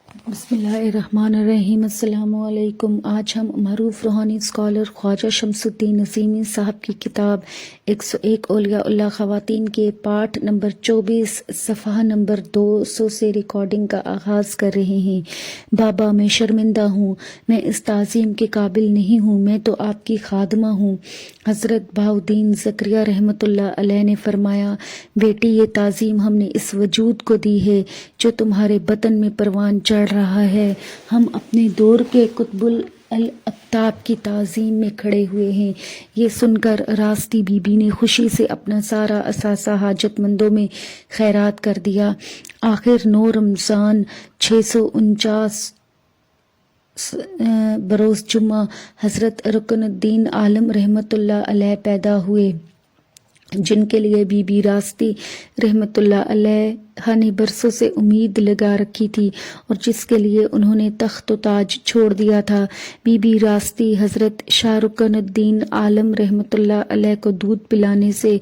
بسم اللہ الرحمن الرحیم۔ السلام علیکم۔ آج ہم معروف روحانی اسکالر خواجہ شمس الدین نظیمی صاحب کی کتاب 101 اولیاء اللہ خواتین کے پارٹ نمبر 24 صفحہ نمبر 200 سے ریکارڈنگ کا آغاز کر رہے ہیں۔ بابا میں شرمندہ ہوں، میں اس تعظیم کے قابل نہیں ہوں، میں تو آپ کی خادمہ ہوں۔ حضرت بہاؤالدین زکریا رحمۃ اللہ علیہ نے فرمایا، بیٹی یہ تعظیم ہم نے اس وجود کو دی ہے جو تمہارے بطن میں پروان چڑھ رہا ہے۔ ہم اپنے دور کے قطب الاقطاب کی تعظیم میں کھڑے ہوئے ہیں۔ یہ سن کر راستی بی بی نے خوشی سے اپنا سارا اثاثہ حاجت مندوں میں خیرات کر دیا۔ آخر 9 رمضان 649 بروز جمعہ حضرت رکن الدین عالم رحمۃ اللہ علیہ پیدا ہوئے، جن کے لیے بی بی راستی رحمۃ اللہ علیہ نے برسوں سے امید لگا رکھی تھی اور جس کے لیے انہوں نے تخت و تاج چھوڑ دیا تھا۔ بی بی راستی حضرت شاہ رکن الدین عالم رحمۃ اللہ علیہ کو دودھ پلانے سے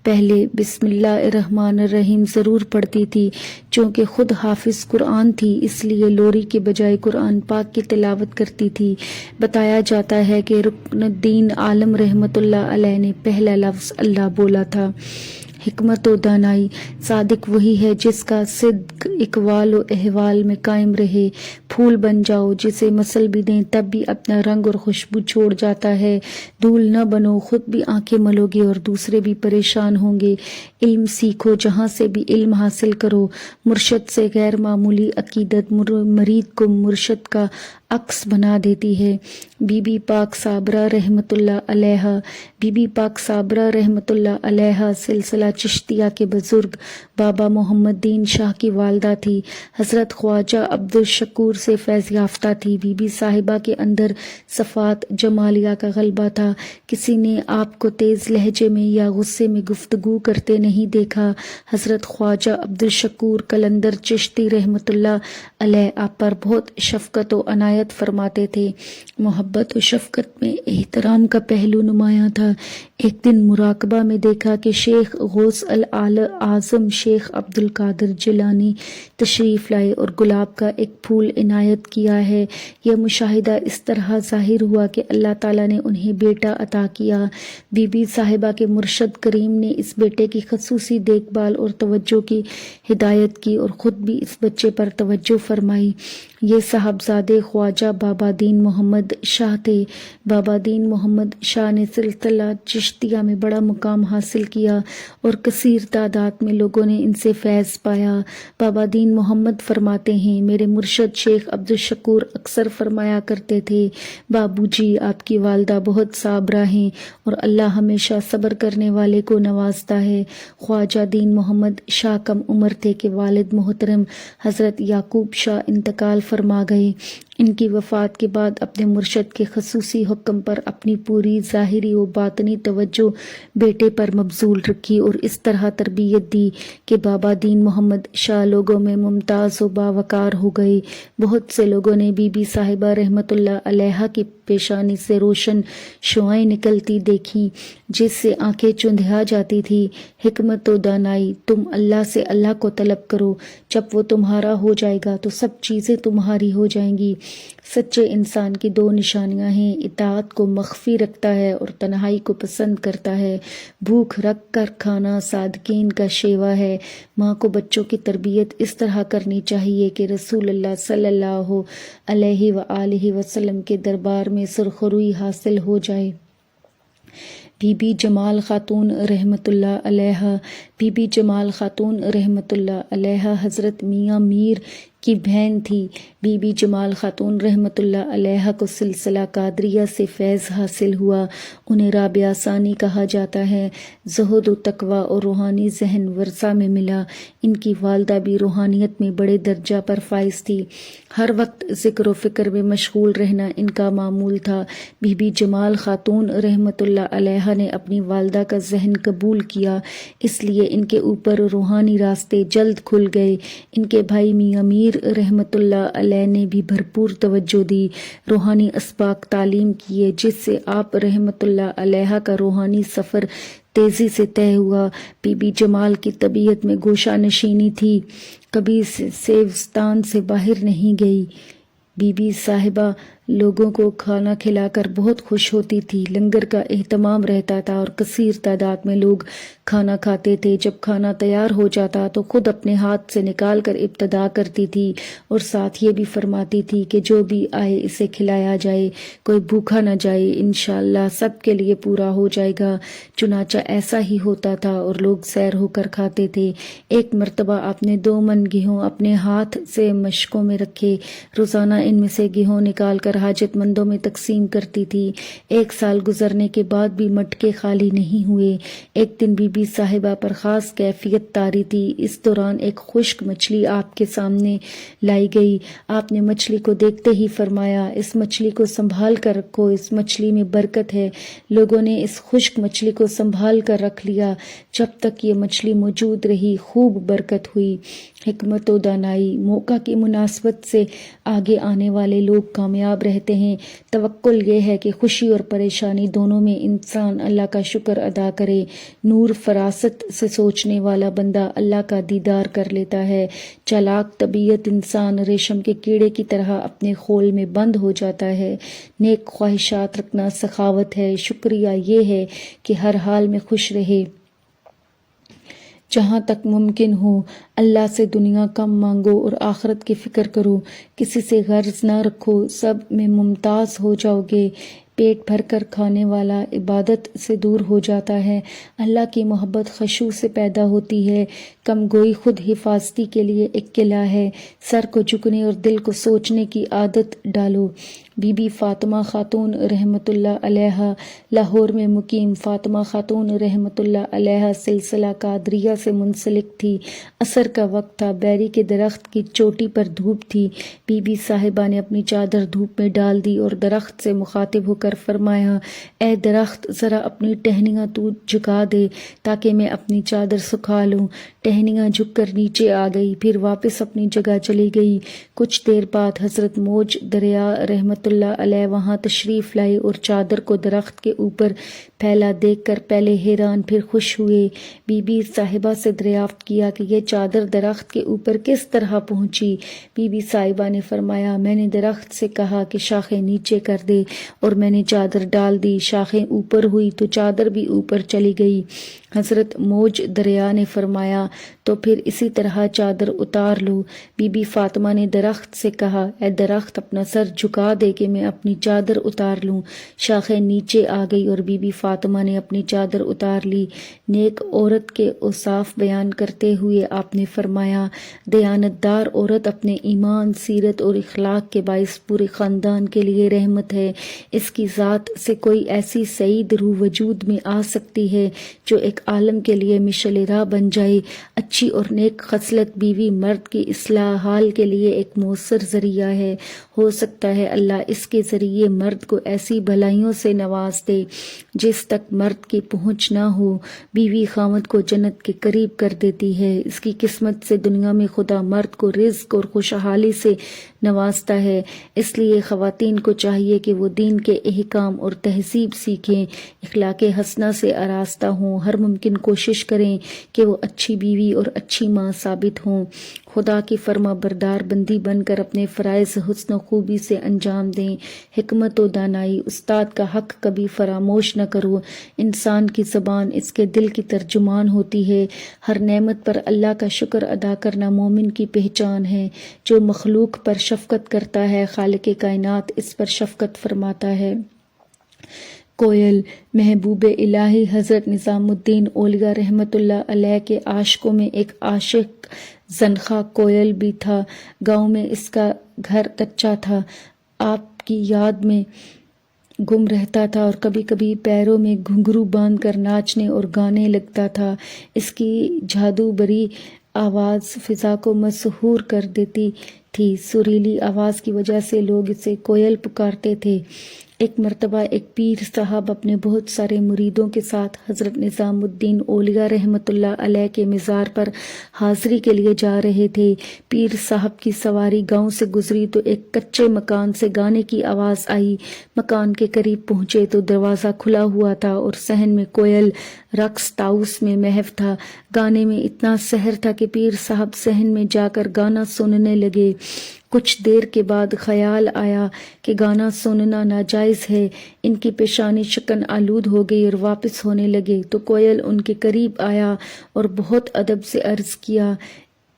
پہلے بسم اللہ الرحمن الرحیم ضرور پڑھتی تھی۔ چونکہ خود حافظ قرآن تھی اس لیے لوری کے بجائے قرآن پاک کی تلاوت کرتی تھی۔ بتایا جاتا ہے کہ رکن الدین عالم رحمۃ اللہ علیہ نے پہلا لفظ اللہ بولا تھا۔ حکمت و دانائی، صادق وہی ہے جس کا صدق اقوال و احوال میں قائم رہے۔ پھول بن جاؤ، جسے مسل بھی دیں تب بھی اپنا رنگ اور خوشبو چھوڑ جاتا ہے۔ دھول نہ بنو، خود بھی آنکھیں ملو گے اور دوسرے بھی پریشان ہوں گے۔ علم سیکھو، جہاں سے بھی علم حاصل کرو۔ مرشد سے غیر معمولی عقیدت مرید کو مرشد کا عکس بنا دیتی ہے۔ بی بی پاک صابرہ رحمۃ اللہ علیہا، بی بی پاک صابرہ رحمۃ اللہ علیہا سلسلہ چشتیہ کے بزرگ بابا محمد دین شاہ کی والدہ تھی۔ حضرت خواجہ عبدالشکور سے فیض یافتہ تھی۔ بی بی صاحبہ کے اندر صفات جمالیہ کا غلبہ تھا۔ کسی نے آپ کو تیز لہجے میں یا غصے میں گفتگو کرتے نہیں دیکھا۔ حضرت خواجہ عبدالشکور قلندر چشتی رحمۃ اللہ علیہ آپ پر بہت شفقت و عنایت فرماتے تھے۔ محبت و شفقت میں احترام کا پہلو نمایاں تھا۔ ایک دن مراقبہ میں دیکھا کہ شیخ غوث اعظم شیخ عبد القادر جیلانی تشریف لائے اور گلاب کا ایک پھول عنایت کیا ہے۔ یہ مشاہدہ اس طرح ظاہر ہوا کہ اللہ تعالیٰ نے انہیں بیٹا عطا کیا۔ بی بی صاحبہ کے مرشد کریم نے اس بیٹے کی خصوصی دیکھ بھال اور توجہ کی ہدایت کی اور خود بھی اس بچے پر توجہ فرمائی۔ یہ صاحبزادے خواجہ بابا دین محمد شاہ تھے۔ بابا دین محمد شاہ نے سلسلہ چشتیہ میں بڑا مقام حاصل کیا اور کثیر تعداد میں لوگوں نے ان سے فیض پایا۔ بابا دین محمد فرماتے ہیں، میرے مرشد شیخ عبدالشکور اکثر فرمایا کرتے تھے، بابو جی آپ کی والدہ بہت صابرہ ہیں اور اللہ ہمیشہ صبر کرنے والے کو نوازتا ہے۔ خواجہ دین محمد شاہ کم عمر تھے کہ والد محترم حضرت یعقوب شاہ انتقال فرما گئے۔ ان کی وفات کے بعد اپنے مرشد کے خصوصی حکم پر اپنی پوری ظاہری و باطنی توجہ بیٹے پر مبذول رکھی اور اس طرح تربیت دی کہ بابا دین محمد شاہ لوگوں میں ممتاز و باوقار ہو گئے۔ بہت سے لوگوں نے بی بی صاحبہ رحمۃ اللہ علیہا کی پیشانی سے روشن شعائیں نکلتی دیکھیں جس سے آنکھیں چندھیا جاتی تھی۔ حکمت و دانائی، تم اللہ سے اللہ کو طلب کرو، جب وہ تمہارا ہو جائے گا تو سب چیزیں تمہاری ہو جائیں گی۔ سچے انسان کی 2 نشانیاں ہیں، اطاعت کو مخفی رکھتا ہے اور تنہائی کو پسند کرتا ہے۔ بھوک رکھ کر کھانا صادقین کا شیوا ہے۔ ماں کو بچوں کی تربیت اس طرح کرنی چاہیے کہ رسول اللہ صلی اللہ علیہ وآلہ وسلم کے دربار میں سرخروئی حاصل ہو جائے۔ بی بی جمال خاتون رحمۃ اللہ علیہا، بی بی جمال خاتون رحمۃ اللہ علیہا حضرت میاں میر کی بہن تھی۔ بی بی جمال خاتون رحمۃ اللہ علیہا کو سلسلہ قادریہ سے فیض حاصل ہوا۔ انہیں رابعہ ثانی کہا جاتا ہے۔ زہد و تقویٰ اور روحانی ذہن ورثہ میں ملا۔ ان کی والدہ بھی روحانیت میں بڑے درجہ پر فائز تھی۔ ہر وقت ذکر و فکر میں مشغول رہنا ان کا معمول تھا۔ بی بی جمال خاتون رحمۃ اللہ علیہا نے اپنی والدہ کا ذہن قبول کیا، اس لیے ان کے اوپر روحانی راستے جلد کھل گئے۔ ان کے بھائی میاں میر رحمۃ اللہ علیہ نے بھی بھرپور توجہ دی، روحانی اسباق تعلیم کیے، جس سے آپ رحمۃ اللہ علیہ کا روحانی سفر تیزی سے طے ہوا۔ بی بی جمال کی طبیعت میں گوشہ نشینی تھی، کبھی سیوستان سے باہر نہیں گئی۔ بی بی صاحبہ لوگوں کو کھانا کھلا کر بہت خوش ہوتی تھی۔ لنگر کا اہتمام رہتا تھا اور کثیر تعداد میں لوگ کھانا کھاتے تھے۔ جب کھانا تیار ہو جاتا تو خود اپنے ہاتھ سے نکال کر ابتدا کرتی تھی اور ساتھ یہ بھی فرماتی تھی کہ جو بھی آئے اسے کھلایا جائے، کوئی بھوکا نہ جائے، انشاءاللہ سب کے لیے پورا ہو جائے گا۔ چنانچہ ایسا ہی ہوتا تھا اور لوگ سیر ہو کر کھاتے تھے۔ ایک مرتبہ آپ نے 2 من گیہوں اپنے ہاتھ سے مشکوں میں رکھے، روزانہ ان میں سے گیہوں نکال کر حاجت مندوں میں تقسیم کرتی تھی۔ 1 سال گزرنے کے بعد بھی مٹکے خالی نہیں ہوئے۔ ایک دن بی بی صاحبہ پر خاص کیفیت طاری تھی۔ اس دوران ایک خشک مچھلی آپ کے سامنے لائی گئی۔ آپ نے مچھلی کو دیکھتے ہی فرمایا، اس مچھلی کو سنبھال کر رکھو، اس مچھلی میں برکت ہے۔ لوگوں نے اس خشک مچھلی کو سنبھال کر رکھ لیا۔ جب تک یہ مچھلی موجود رہی خوب برکت ہوئی۔ حکمت و دانائی: موقع کی مناسبت سے آگے آنے والے لوگ کامیاب رہتے ہیں۔ توکل یہ ہے کہ خوشی اور پریشانی دونوں میں انسان اللہ کا شکر ادا کرے۔ نور فراست سے سوچنے والا بندہ اللہ کا دیدار کر لیتا ہے۔ چالاک طبیعت انسان ریشم کے کیڑے کی طرح اپنے خول میں بند ہو جاتا ہے۔ نیک خواہشات رکھنا سخاوت ہے۔ شکریہ یہ ہے کہ ہر حال میں خوش رہے۔ جہاں تک ممکن ہو اللہ سے دنیا کم مانگو اور آخرت کی فکر کرو۔ کسی سے غرض نہ رکھو، سب میں ممتاز ہو جاؤ گے۔ پیٹ بھر کر کھانے والا عبادت سے دور ہو جاتا ہے۔ اللہ کی محبت خشوع سے پیدا ہوتی ہے۔ کم گوئی خود حفاظتی کے لیے ایک قلعہ ہے۔ سر کو جھکنے اور دل کو سوچنے کی عادت ڈالو۔ بی بی فاطمہ خاتون رحمۃ اللہ علیہا لاہور میں مقیم۔ فاطمہ خاتون رحمۃ اللہ علیہا سلسلہ قادریہ سے منسلک تھی۔ عصر کا وقت تھا، بیری کے درخت کی چوٹی پر دھوپ تھی۔ بی بی صاحبہ نے اپنی چادر دھوپ میں ڈال دی اور درخت سے مخاطب ہو کر فرمایا، اے درخت ذرا اپنی ٹہنیاں تو جھکا دے تاکہ میں اپنی چادر سکھا لوں۔ ٹہنیاں جھک کر نیچے آ گئی، پھر واپس اپنی جگہ چلی گئی۔ کچھ دیر بعد حضرت موج دریا رحمۃ اللہ علیہ وہاں تشریف لائے اور چادر کو درخت کے اوپر پھیلا دیکھ کر پہلے حیران پھر خوش ہوئے۔ بی بی صاحبہ سے دریافت کیا کہ یہ چادر درخت کے اوپر کس طرح پہنچی؟ بی بی صاحبہ نے فرمایا، میں نے درخت سے کہا کہ شاخیں نیچے کر دے اور میں نے چادر ڈال دی، شاخیں اوپر ہوئی تو چادر بھی اوپر چلی گئی۔ حضرت موج دریا نے فرمایا، تو پھر اسی طرح چادر اتار لو۔ بی بی فاطمہ نے درخت سے کہا، اے درخت اپنا سر جھکا دے کہ میں اپنی چادر اتار لوں۔ شاخیں نیچے آ گئی اور بی بی فاطمہ نے اپنی چادر اتار لی۔ نیک عورت کے اوصاف بیان کرتے ہوئے آپ نے فرمایا، دیانتدار عورت اپنے ایمان، سیرت اور اخلاق کے باعث پورے خاندان کے لیے رحمت ہے۔ اس کی ذات سے کوئی ایسی سعید روح وجود میں آ سکتی ہے جو ایک عالم کے لیے مشعل راہ بن جائے۔ اچھی اور نیک خصلت بیوی مرد کی اصلاح حال کے لیے ایک مؤثر ذریعہ ہے۔ ہو سکتا ہے اللہ اس کے ذریعے مرد کو ایسی بھلائیوں سے نواز دے جس تک مرد کی پہنچ نہ ہو۔ بیوی خاوند کو جنت کے قریب کر دیتی ہے۔ اس کی قسمت سے دنیا میں خدا مرد کو رزق اور خوشحالی سے نوازتا ہے۔ اس لیے خواتین کو چاہیے کہ وہ دین کے احکام اور تہذیب سیکھیں، اخلاق حسنہ سے آراستہ ہوں، ہر ممکن کوشش کریں کہ وہ اچھی بیوی اور اچھی ماں ثابت ہوں، خدا کی فرما بردار بندی بن کر اپنے فرائض حسن و خوبی سے انجام دیں۔ حکمت و دانائی: استاد کا حق کبھی فراموش نہ کرو۔ انسان کی زبان اس کے دل کی ترجمان ہوتی ہے۔ ہر نعمت پر اللہ کا شکر ادا کرنا مومن کی پہچان ہے۔ جو مخلوق پر شفقت کرتا ہے، خالق کائنات اس پر شفقت فرماتا ہے۔ کوئل: محبوب الہی حضرت نظام الدین اولیاء رحمۃ اللہ علیہ کے عاشقوں میں ایک عاشق زنخواہ کوئل بھی تھا۔ گاؤں میں اس کا گھر کچا تھا، آپ کی یاد میں گم رہتا تھا اور کبھی کبھی پیروں میں گھنگرو باندھ کر ناچنے اور گانے لگتا تھا۔ اس کی جادو بری آواز فضا کو مسحور کر دیتی تھی۔ سریلی آواز کی وجہ سے لوگ اسے کوئل پکارتے تھے۔ ایک مرتبہ ایک پیر صاحب اپنے بہت سارے مریدوں کے ساتھ حضرت نظام الدین اولیاء رحمۃ اللہ علیہ کے مزار پر حاضری کے لیے جا رہے تھے۔ پیر صاحب کی سواری گاؤں سے گزری تو ایک کچے مکان سے گانے کی آواز آئی۔ مکان کے قریب پہنچے تو دروازہ کھلا ہوا تھا اور صحن میں کوئل رقص تاؤس میں محو تھا۔ گانے میں اتنا سحر تھا کہ پیر صاحب صحن میں جا کر گانا سننے لگے۔ کچھ دیر کے بعد خیال آیا کہ گانا سننا ناجائز ہے۔ ان کی پیشانی شکن آلود ہو گئی اور واپس ہونے لگے تو کوئل ان کے قریب آیا اور بہت ادب سے عرض کیا،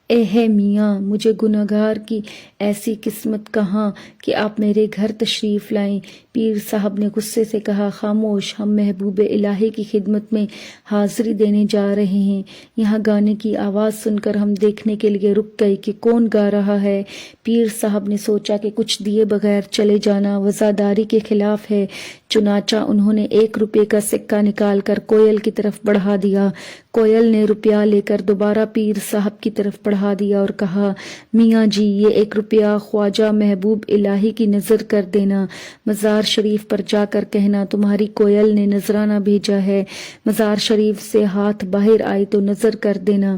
اے ہے میاں، مجھے گنہگار کی ایسی قسمت کہاں کہ آپ میرے گھر تشریف لائیں۔ پیر صاحب نے غصے سے کہا، خاموش، ہم محبوب الہی کی خدمت میں حاضری دینے جا رہے ہیں۔ یہاں گانے کی آواز سن کر ہم دیکھنے کے لیے رک گئے کہ کون گا رہا ہے۔ پیر صاحب نے سوچا کہ کچھ دیے بغیر چلے جانا وفاداری کے خلاف ہے، چنانچہ انہوں نے 1 روپے کا سکہ نکال کر کوئل کی طرف بڑھا دیا۔ کوئل نے روپیہ لے کر دوبارہ پیر صاحب کی طرف بڑھا دیا اور کہا، میاں جی، یہ 1 روپیہ خواجہ محبوب الہی کی نظر کر دینا۔ مزار شریف پر جا کر کہنا تمہاری کوئل نے نذرانہ بھیجا ہے، مزار شریف سے ہاتھ باہر آئے تو نظر کر دینا،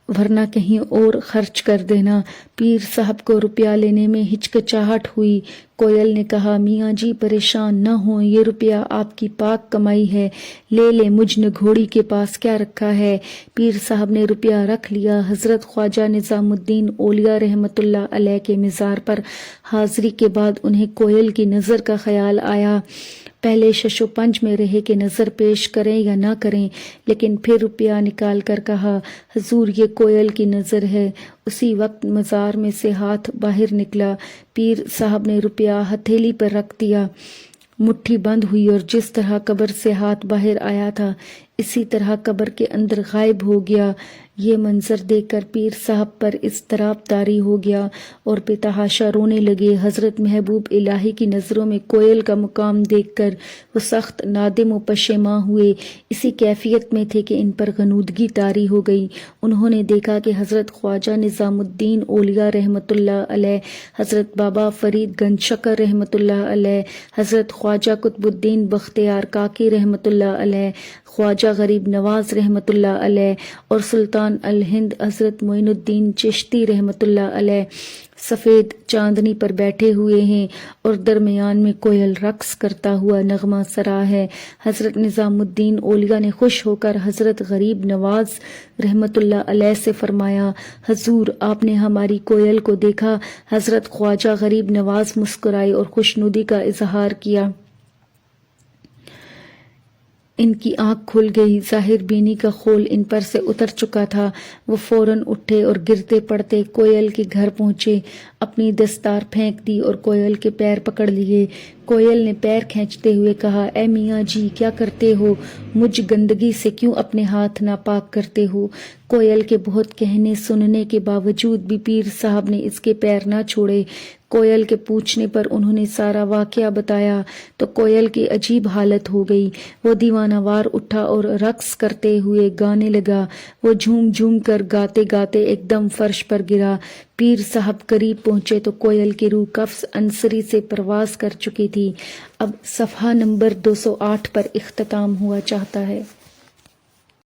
ورنہ کہیں اور خرچ کر دینا۔ پیر صاحب کو روپیہ لینے میں ہچکچاہٹ ہوئی۔ کوئل نے کہا، میاں جی پریشان نہ ہوں، یہ روپیہ آپ کی پاک کمائی ہے، لے لیں، مجھ نے گھوڑی کے پاس کیا رکھا ہے۔ پیر صاحب نے روپیہ رکھ لیا۔ حضرت خواجہ نظام الدین اولیاء رحمۃ اللہ علیہ کے مزار پر حاضری کے بعد انہیں کوئل کی نظر کا خیال آیا۔ پہلے شش و پنج میں رہے کہ نظر پیش کریں یا نہ کریں، لیکن پھر روپیہ نکال کر کہا، حضور یہ کوئل کی نظر ہے۔ اسی وقت مزار میں سے ہاتھ باہر نکلا۔ پیر صاحب نے روپیہ ہتھیلی پر رکھ دیا، مٹھی بند ہوئی اور جس طرح قبر سے ہاتھ باہر آیا تھا اسی طرح قبر کے اندر غائب ہو گیا۔ یہ منظر دیکھ کر پیر صاحب پر اضطراب طاری ہو گیا اور بے تحاشا رونے لگے۔ حضرت محبوب الہی کی نظروں میں کوئل کا مقام دیکھ کر وہ سخت نادم و پشیماں ہوئے، اسی کیفیت میں تھے کہ ان پر غنودگی طاری ہو گئی۔ انہوں نے دیکھا کہ حضرت خواجہ نظام الدین اولیاء رحمۃ اللہ علیہ، حضرت بابا فرید گنج شکر رحمۃ اللہ علیہ، حضرت خواجہ قطب الدین بختیار کاکی رحمۃ اللہ علیہ، خواجہ غریب نواز رحمۃ اللہ علیہ اور سلطان الہند حضرت معین الدین چشتی رحمۃ اللہ علیہ سفید چاندنی پر بیٹھے ہوئے ہیں اور درمیان میں کوئل رقص کرتا ہوا نغمہ سرا ہے۔ حضرت نظام الدین اولیاء نے خوش ہو کر حضرت غریب نواز رحمۃ اللہ علیہ سے فرمایا، حضور آپ نے ہماری کوئل کو دیکھا؟ حضرت خواجہ غریب نواز مسکرائے اور خوشنودی کا اظہار کیا۔ ان کی آنکھ کھل گئی، ظاہر بینی کا خول ان پر سے اتر چکا تھا۔ وہ فوراً اٹھے اور گرتے پڑتے کوئل کے گھر پہنچے، اپنی دستار پھینک دی اور کوئل کے پیر پکڑ لیے۔ کوئل نے پیر کھینچتے ہوئے کہا، اے میاں جی کیا کرتے ہو؟ مجھ گندگی سے کیوں اپنے ہاتھ ناپاک کرتے ہو؟ کوئل کے بہت کہنے سننے کے باوجود بھی پیر صاحب نے اس کے پیر نہ چھوڑے۔ کوئل کے پوچھنے پر انہوں نے سارا واقعہ بتایا تو کوئل کی عجیب حالت ہو گئی۔ وہ دیوانہ وار اٹھا اور رقص کرتے ہوئے گانے لگا۔ وہ جھوم جھوم کر گاتے گاتے ایک دم فرش پر گرا۔ پیر صاحب قریب پہنچے تو کوئل کی روح قفس عنصری سے پرواز کر چکی تھی۔ اب صفحہ نمبر 208 پر اختتام ہوا چاہتا ہے۔